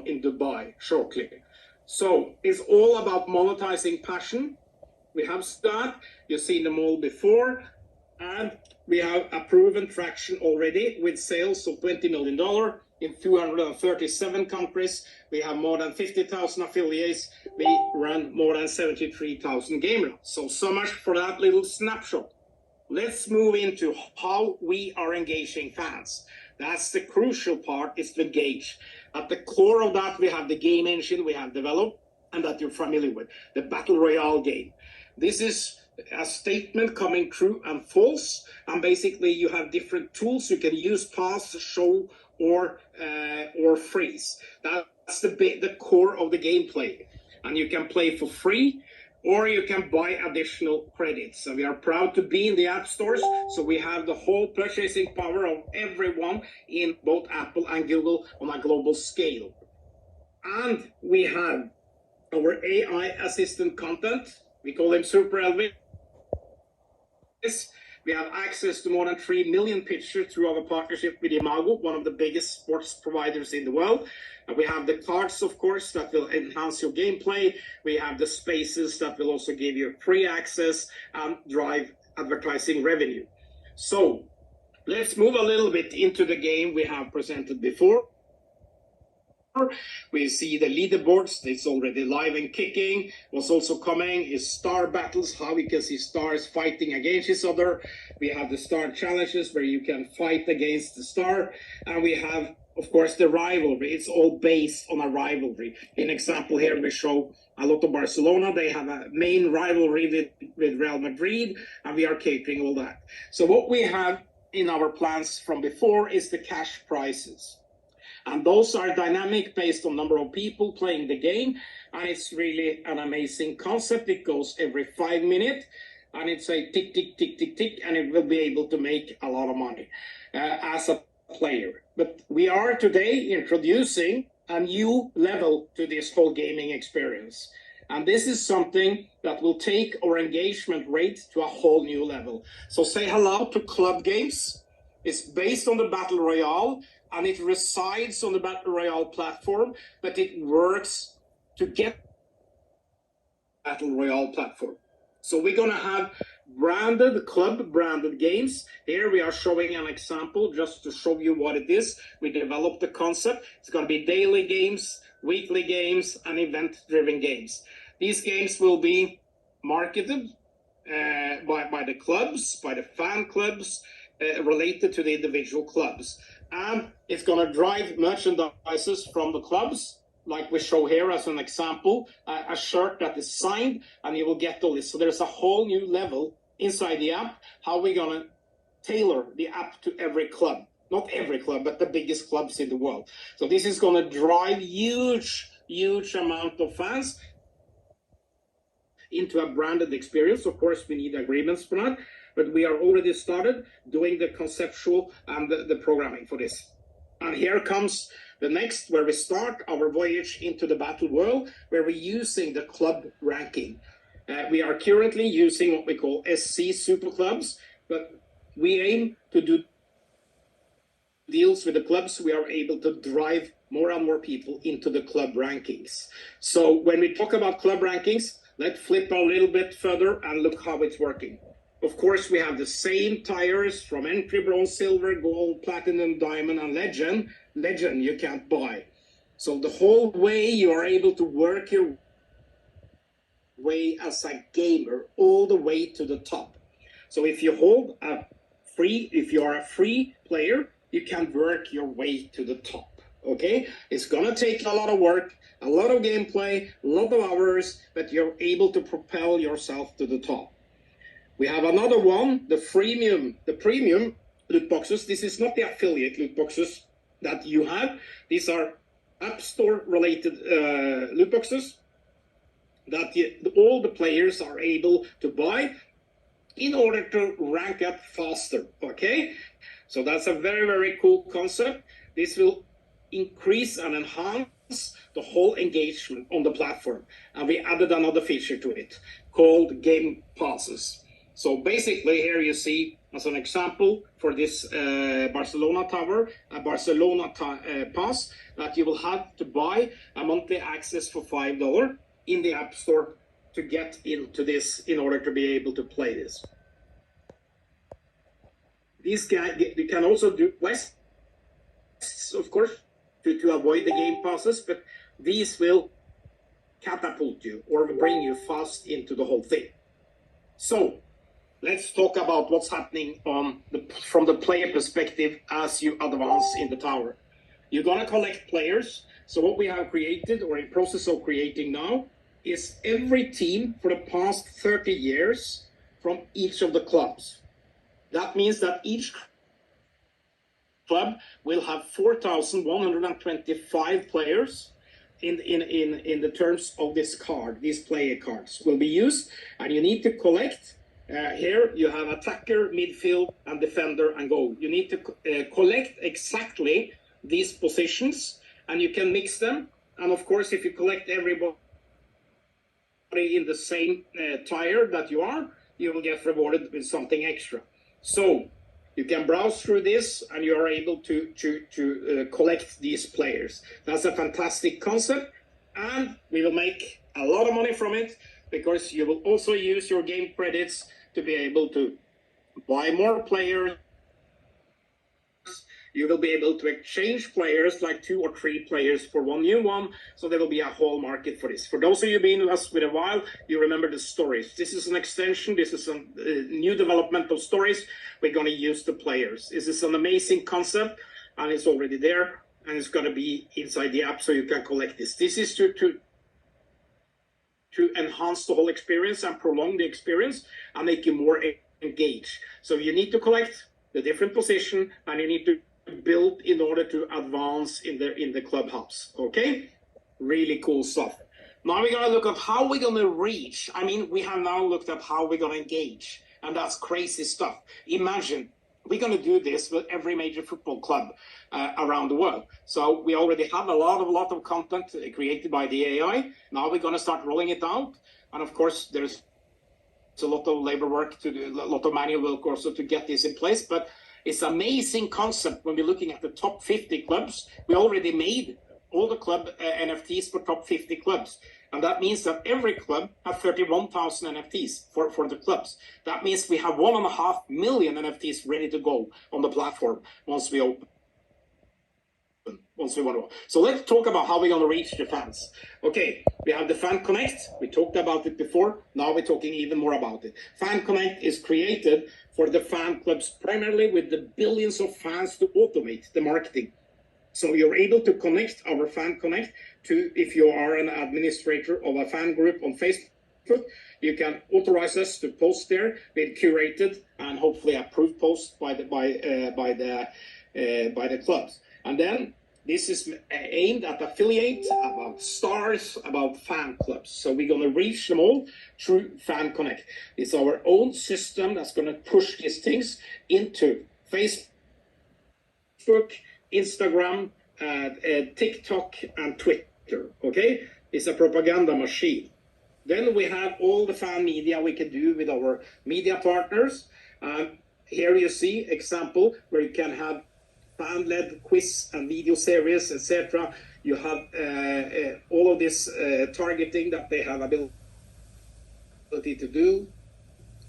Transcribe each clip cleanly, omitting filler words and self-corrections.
in Dubai shortly. So it's all about monetizing passion. We have that. You've seen them all before. And we have a proven traction already with sales of $20 million in 237 countries. We have more than 50,000 affiliates. We run more than 73,000 game rounds. So much for that little snapshot. Let's move into how we are engaging fans. That's the crucial part, is to engage. At the core of that, we have the game engine we have developed and that you're familiar with, the Battle Royale game. This is a statement coming true and false, and basically you have different tools you can use: pass, show, or freeze. That's the core of the gameplay, and you can play for free or you can buy additional credits. And we are proud to be in the app stores, so we have the whole purchasing power of everyone in both Apple and Google on a global scale. And we have our AI assistant content. We call him Super Elvis. We have access to more than 3 million pictures through our partnership with Imago, one of the biggest sports providers in the world. And we have the cards, of course, that will enhance your gameplay. We have the spaces that will also give you free access and drive advertising revenue. So let's move a little bit into the game we have presented before. We see the leaderboards. It's already live and kicking. What's also coming is star battles, how we can see stars fighting against each other. We have the star challenges where you can fight against the star. And we have, of course, the rivalry. It's all based on a rivalry. In example here, we show a lot of Barcelona. They have a main rivalry with Real Madrid, and we are catering all that. So what we have in our plans from before is the cash prizes. And those are dynamic based on number of people playing the game. And it's really an amazing concept. It goes every 5 minutes. And it's a tick, tick, tick, tick, tick. And it will be able to make a lot of money as a player. But we are today introducing a new level to this whole gaming experience. And this is something that will take our engagement rate to a whole new level. So say hello to Club Games. It's based on the Battle Royale. And it resides on the Battle Royale platform, but it works to get Battle Royale platform. So we're going to have club-branded games. Here we are showing an example just to show you what it is. We developed the concept. It's going to be daily games, weekly games, and event-driven games. These games will be marketed by the clubs, by the fan clubs, related to the individual clubs. And it's going to drive merchandises from the clubs, like we show here as an example, a shirt that is signed, and you will get all this. So there's a whole new level inside the app, how we're going to tailor the app to every club. Not every club, but the biggest clubs in the world. So this is going to drive huge amount of fans into a branded experience. Of course, we need agreements for that. But we are already started doing the conceptual and the programming for this. And here comes the next, where we start our voyage into the battle world, where we're using the club ranking. We are currently using what we call SC super clubs, but we aim to do deals with the clubs. We are able to drive more and more people into the club rankings. So when we talk about club rankings, let's flip a little bit further and look how it's working. Of course, we have the same tiers from entry, bronze, silver, gold, platinum, diamond, and legend. Legend you can't buy. So the whole way you are able to work your way as a gamer all the way to the top. So if you are a free player, you can work your way to the top. Okay? It's gonna take a lot of work, a lot of gameplay, a lot of hours, but you're able to propel yourself to the top. We have another one, the premium loot boxes. This is not the affiliate loot boxes that you have. These are App Store related loot boxes that all the players are able to buy in order to rank up faster, okay? So that's a very, very cool concept. This will increase and enhance the whole engagement on the platform. And we added another feature to it called Game Passes. So basically here you see as an example for this Barcelona tower, a Barcelona pass that you will have to buy a monthly access for $5 in the App Store to get into this in order to be able to play this. These you can also do quests, of course, to avoid the game passes, but these will catapult you or bring you fast into the whole thing. So let's talk about what's happening from the player perspective as you advance in the tower. You're gonna collect players. So what we have created or in process of creating now is every team for the past 30 years from each of the clubs. That means that each club will have 4,125 players in the terms of this card. These player cards will be used, and you need to collect. Here you have attacker, midfield, and defender and goal. You need to collect exactly these positions, and you can mix them. And of course, if you collect everybody in the same tier that you are, you will get rewarded with something extra. So you can browse through this and you are able to collect these players. That's a fantastic concept, and we will make a lot of money from it because you will also use your game credits to be able to buy more players. You will be able to exchange players, like 2 or 3 players for one new one. So there will be a whole market for this. For those of you been with us for a while, you remember the stories. This is an extension. This is a new development of stories. We're going to use the players. This is an amazing concept, and it's already there, and it's going to be inside the app so you can collect this. This is to enhance the whole experience and prolong the experience and make you more engaged. So you need to collect the different position, and you need to build in order to advance in the club hubs. Okay, really cool stuff. Now we're gonna look at how we're gonna reach. I mean, we have now looked at how we're gonna engage, and that's crazy stuff. Imagine we're gonna do this with every major football club around the world. So we already have a lot of content created by the AI. Now we're gonna start rolling it out, and of course there's a lot of labor work to do, a lot of manual work also to get this in place, but it's an amazing concept. When we're looking at the top 50 clubs, we already made all the club NFTs for top 50 clubs. And that means that every club has 31,000 NFTs for the clubs. That means we have 1.5 million NFTs ready to go on the platform once we open. Once we want to. So let's talk about how we're going to reach the fans. Okay, we have the Fan Connect. We talked about it before. Now we're talking even more about it. Fan Connect is created for the fan clubs, primarily with the billions of fans, to automate the marketing. So you're able to connect our Fan Connect to, if you are an administrator of a fan group on Facebook, you can authorize us to post there with curated and hopefully approved posts by the clubs. And then this is aimed at affiliate, about stars, about fan clubs. So we're going to reach them all through Fan Connect. It's our own system that's going to push these things into Facebook, Instagram, TikTok, and Twitter. Okay? It's a propaganda machine. Then we have all the fan media we can do with our media partners. Here you see example where you can have fan-led quiz and video series, etc. You have all of this targeting that they have ability to do,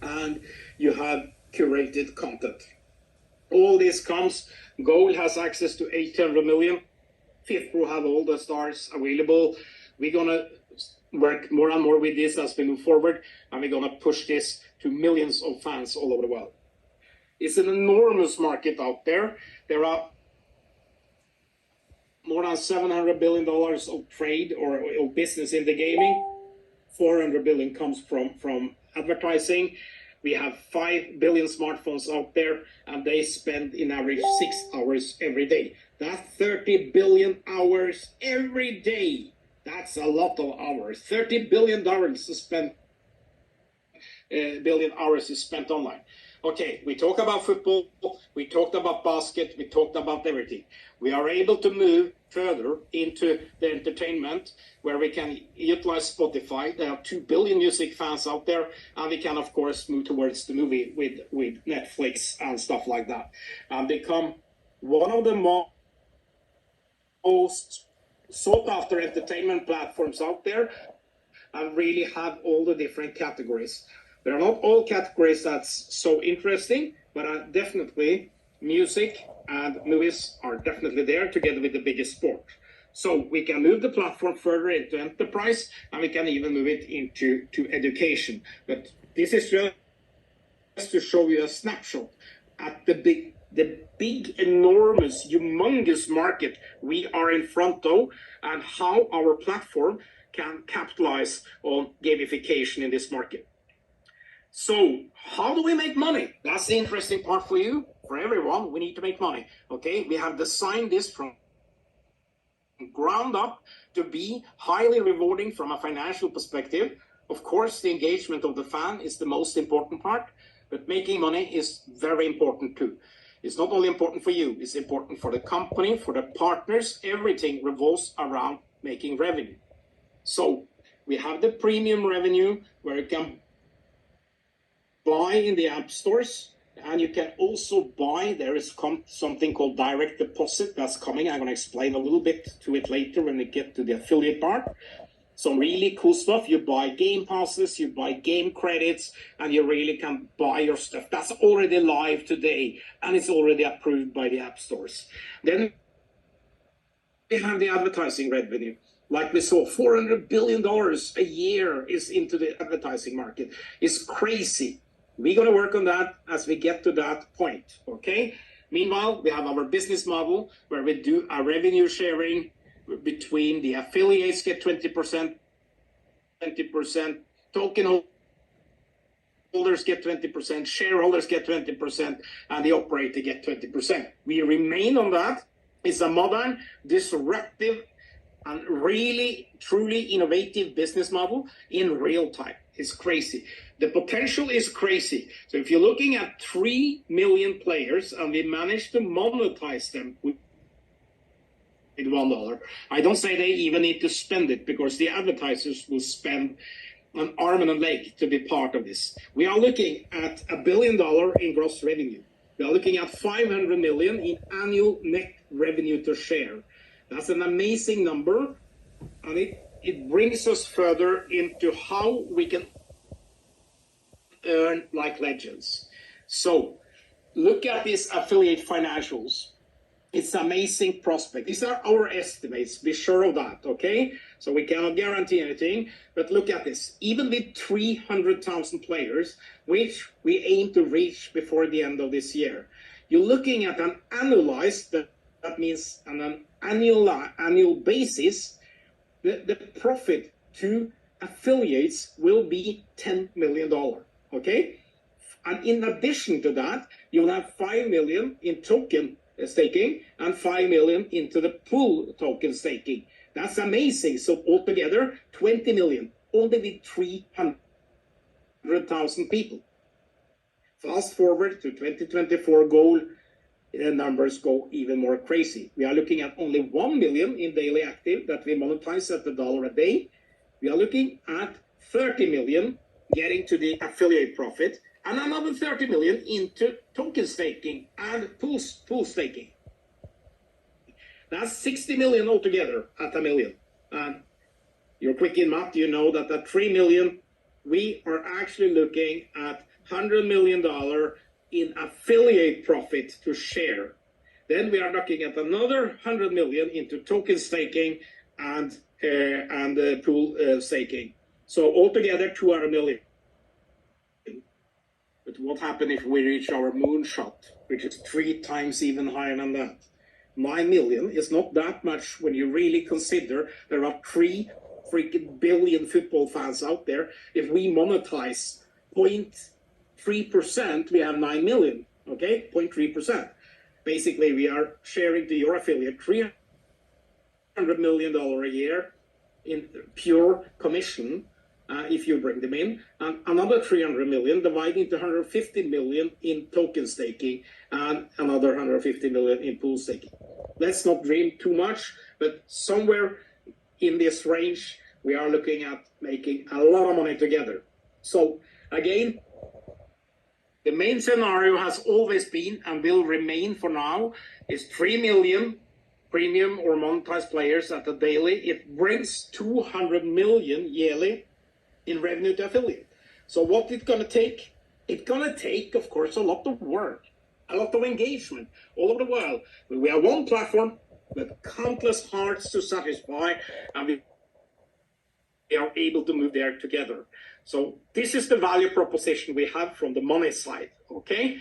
and you have curated content. All this comes. Goal has access to 800 million. Fifth will have all the stars available. We're gonna work more and more with this as we move forward, and we're gonna push this to millions of fans all over the world. It's an enormous market out there. There are more than $700 billion of trade or business in the gaming. 400 billion comes from advertising. We have 5 billion smartphones out there, and they spend in average 6 hours every day. That's 30 billion hours every day. That's a lot of hours. $30 billion to spend. Billion hours is spent online. Okay, we talk about football, we talked about basket, we talked about everything. We are able to move further into the entertainment where we can utilize Spotify. There are 2 billion music fans out there, and we can, of course, move towards the movie with Netflix and stuff like that, and become one of the most sought after entertainment platforms out there, and really have all the different categories. There are not all categories that's so interesting, but definitely music and movies are definitely there together with the biggest sport. So we can move the platform further into enterprise, and we can even move it into education. But this is just to show you a snapshot at the big, enormous, humongous market we are in front of, and how our platform can capitalize on gamification in this market. So how do we make money? That's the interesting part for you, for everyone. We need to make money. Okay, we have designed this from ground up to be highly rewarding from a financial perspective. Of course, the engagement of the fan is the most important part, but making money is very important too. It's not only important for you, it's important for the company, for the partners. Everything revolves around making revenue. So we have the premium revenue where you can buy in the app stores, and you can also buy. There is something called direct deposit that's coming. I'm going to explain a little bit to it later when we get to the affiliate part. Some really cool stuff. You buy game passes, you buy game credits, and you really can buy your stuff. That's already live today, and it's already approved by the app stores. Then we have the advertising revenue. Like we saw, $400 billion a year is into the advertising market. It's crazy. We're going to work on that as we get to that point, okay? Meanwhile, we have our business model where we do a revenue sharing between the affiliates get 20%, token holders get 20%, shareholders get 20%, and the operator get 20%. We remain on that. It's a modern, disruptive, and really, truly innovative business model in real time. It's crazy. The potential is crazy. So if you're looking at 3 million players and we manage to monetize them with $1, I don't say they even need to spend it, because the advertisers will spend an arm and a leg to be part of this. We are looking at $1 billion in gross revenue. We are looking at 500 million in annual net revenue to share. That's an amazing number, and it brings us further into how we can earn like legends. So look at these affiliate financials. It's amazing prospect. These are our estimates. Be sure of that, okay? So we cannot guarantee anything, but look at this. Even with 300,000 players, which we aim to reach before the end of this year, you're looking at an annualized, that means on an annual basis, the profit to affiliates will be $10 million, okay? And in addition to that, you'll have 5 million in token staking and 5 million into the pool token staking. That's amazing. So altogether, 20 million, only with 300,000 people. Fast forward to 2024 goal, the numbers go even more crazy. We are looking at only 1 million in daily active that we monetize at $1 a day. We are looking at 30 million getting to the affiliate profit, and another 30 million into token staking and pool staking. That's 60 million altogether at $1 million. And you're quick in math, you know that at 3 million, we are actually looking at $100 million in affiliate profit to share. Then we are looking at another 100 million into token staking and pool staking. So altogether 200 million. But what happens if we reach our moonshot, which is 3 times even higher than that? 9 million is not that much when you really consider there are 3 freaking billion football fans out there. If we monetize 0.3%, we have 9 million, okay? 0.3%. Basically, we are sharing to your affiliate $300 million a year in pure commission if you bring them in, and another 300 million divided into 150 million in token staking, and another 150 million in pool staking. Let's not dream too much, but somewhere in this range, we are looking at making a lot of money together. So again, the main scenario has always been and will remain for now is 3 million premium or monetized players at the daily. It brings 200 million yearly in revenue to affiliate. So what it's going to take? It's going to take, of course, a lot of work, a lot of engagement all over the world. We have one platform with countless hearts to satisfy, and we are able to move there together. So this is the value proposition we have from the money side, okay?